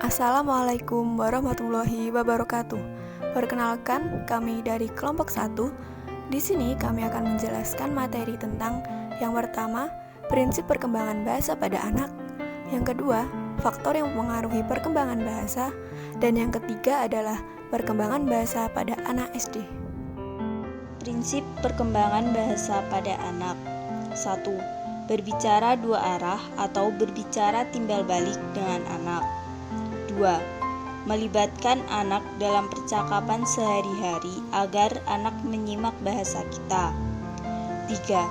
Assalamualaikum warahmatullahi wabarakatuh. Perkenalkan, kami dari kelompok 1. Di sini kami akan menjelaskan materi tentang yang pertama, prinsip perkembangan bahasa pada anak. Yang kedua, faktor yang mempengaruhi perkembangan bahasa. Dan yang ketiga adalah perkembangan bahasa pada anak SD. Prinsip perkembangan bahasa pada anak. 1. Berbicara dua arah atau berbicara timbal balik dengan anak. 2. Melibatkan anak dalam percakapan sehari-hari agar anak menyimak bahasa kita. 3.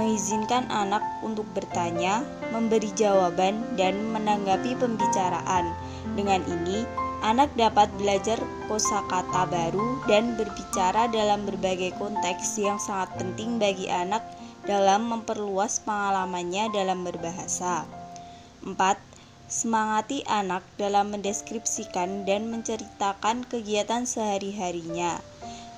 Mengizinkan anak untuk bertanya, memberi jawaban, dan menanggapi pembicaraan. Dengan ini, anak dapat belajar kosakata baru dan berbicara dalam berbagai konteks yang sangat penting bagi anak dalam memperluas pengalamannya dalam berbahasa. 4. Semangati anak dalam mendeskripsikan dan menceritakan kegiatan sehari-harinya,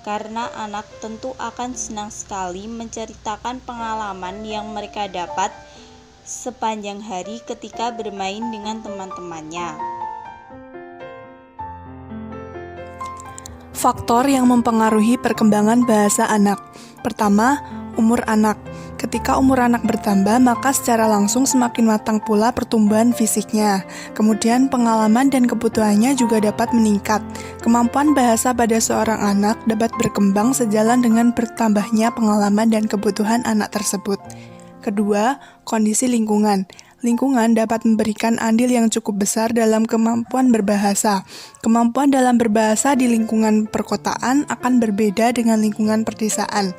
karena anak tentu akan senang sekali menceritakan pengalaman yang mereka dapat sepanjang hari ketika bermain dengan teman-temannya. Faktor yang mempengaruhi perkembangan bahasa anak. Pertama, umur anak. Ketika umur anak bertambah, maka secara langsung semakin matang pula pertumbuhan fisiknya. Kemudian pengalaman dan kebutuhannya juga dapat meningkat. Kemampuan bahasa pada seorang anak dapat berkembang sejalan dengan bertambahnya pengalaman dan kebutuhan anak tersebut. Kedua, kondisi lingkungan. Lingkungan dapat memberikan andil yang cukup besar dalam kemampuan berbahasa. Kemampuan dalam berbahasa di lingkungan perkotaan akan berbeda dengan lingkungan perdesaan.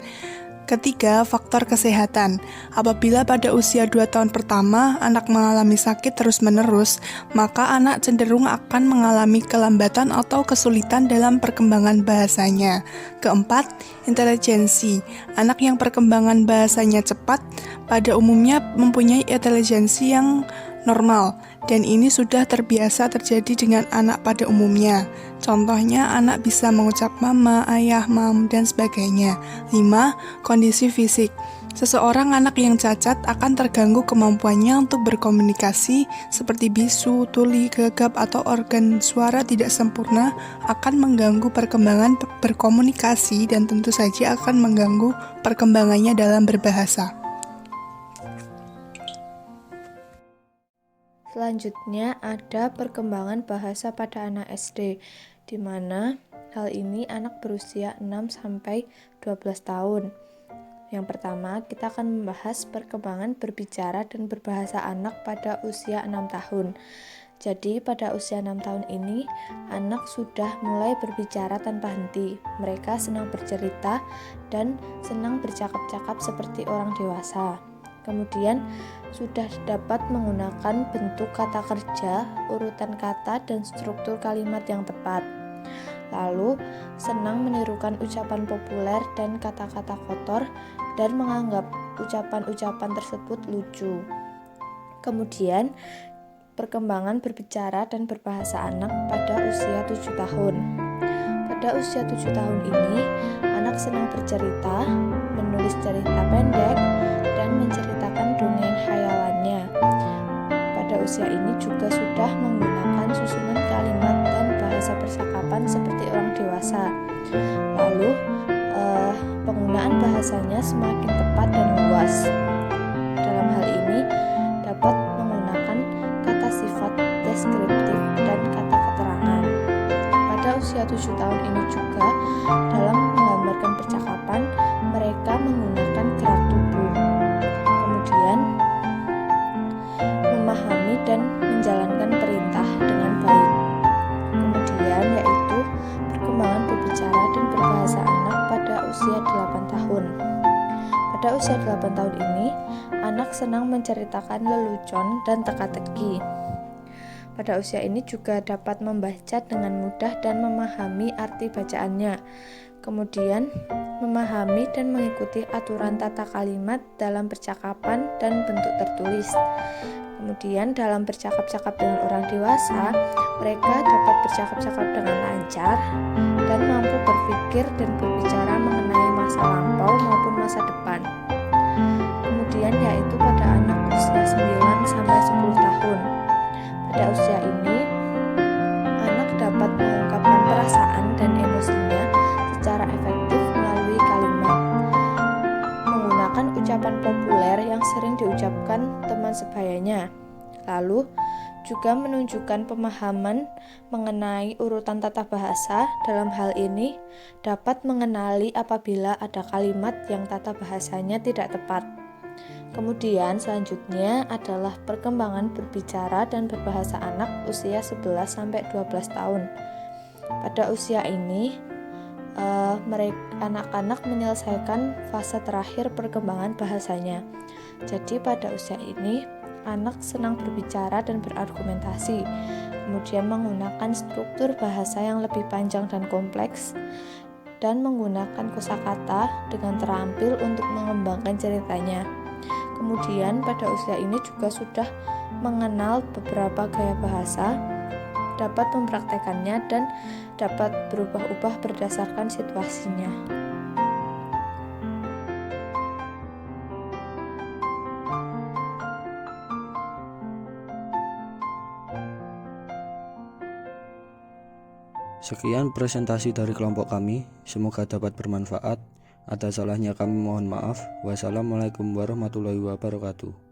Ketiga, faktor kesehatan. Apabila pada usia 2 tahun pertama anak mengalami sakit terus-menerus, maka anak cenderung akan mengalami kelambatan atau kesulitan dalam perkembangan bahasanya. Keempat, intelijensi. Anak yang perkembangan bahasanya cepat pada umumnya mempunyai intelijensi yang normal, dan ini sudah terbiasa terjadi dengan anak pada umumnya. Contohnya, anak bisa mengucap mama, ayah, mam, dan sebagainya. 5. Kondisi fisik. Seseorang anak yang cacat akan terganggu kemampuannya untuk berkomunikasi, seperti bisu, tuli, gagap, atau organ suara tidak sempurna akan mengganggu perkembangan berkomunikasi dan tentu saja akan mengganggu perkembangannya dalam berbahasa. Selanjutnya ada perkembangan bahasa pada anak SD, di mana hal ini anak berusia 6-12 tahun. Yang pertama, kita akan membahas perkembangan berbicara dan berbahasa anak pada usia 6 tahun. Jadi pada usia 6 tahun ini, anak sudah mulai berbicara tanpa henti. Mereka senang bercerita dan senang bercakap-cakap seperti orang dewasa. Kemudian sudah dapat menggunakan bentuk kata kerja, urutan kata, dan struktur kalimat yang tepat. Lalu, senang menirukan ucapan populer dan kata-kata kotor dan menganggap ucapan-ucapan tersebut lucu. Kemudian, perkembangan berbicara dan berbahasa anak pada usia 7 tahun. Pada usia 7 tahun ini, anak senang bercerita, menulis cerita pendek, dan menceritakan dongeng khayalannya. Pada usia ini juga sudah menggunakan susunan kalimat dan bahasa percakapan seperti orang dewasa. Lalu, penggunaan bahasanya semakin tepat dan luas. Dalam hal ini, dapat menggunakan kata sifat deskriptif dan kata keterangan. Pada usia 7 tahun ini juga, dalam menggambarkan percakapan, mereka menggunakan gerak tubuh. Kemudian, memahami dan menjalankan perintah dengan baik. Kemudian, yaitu perkembangan berbicara dan berbahasa anak pada usia 8 tahun. Pada usia 8 tahun ini, anak senang menceritakan lelucon dan teka-teki. Pada usia ini juga dapat membaca dengan mudah dan memahami arti bacaannya. Kemudian, memahami dan mengikuti aturan tata kalimat dalam percakapan dan bentuk tertulis. Kemudian, dalam bercakap-cakap dengan orang dewasa, mereka dapat bercakap-cakap dengan lancar dan mampu berpikir dan berbicara mengenai masa lampau maupun masa depan. Kemudian, yaitu pada anak usia 9-10 tahun. Pada usia ini, berbahayanya. Lalu, juga menunjukkan pemahaman mengenai urutan tata bahasa. Dalam hal ini, dapat mengenali apabila ada kalimat yang tata bahasanya tidak tepat. Kemudian selanjutnya adalah perkembangan berbicara dan berbahasa anak usia 11-12 tahun. Pada usia ini, anak-anak menyelesaikan fase terakhir perkembangan bahasanya. Jadi pada usia ini, anak senang berbicara dan berargumentasi, kemudian menggunakan struktur bahasa yang lebih panjang dan kompleks, dan menggunakan kosakata dengan terampil untuk mengembangkan ceritanya. Kemudian pada usia ini juga sudah mengenal beberapa gaya bahasa, dapat mempraktekannya, dan dapat berubah-ubah berdasarkan situasinya. Sekian presentasi dari kelompok kami, semoga dapat bermanfaat. Ada salahnya kami mohon maaf. Wassalamualaikum warahmatullahi wabarakatuh.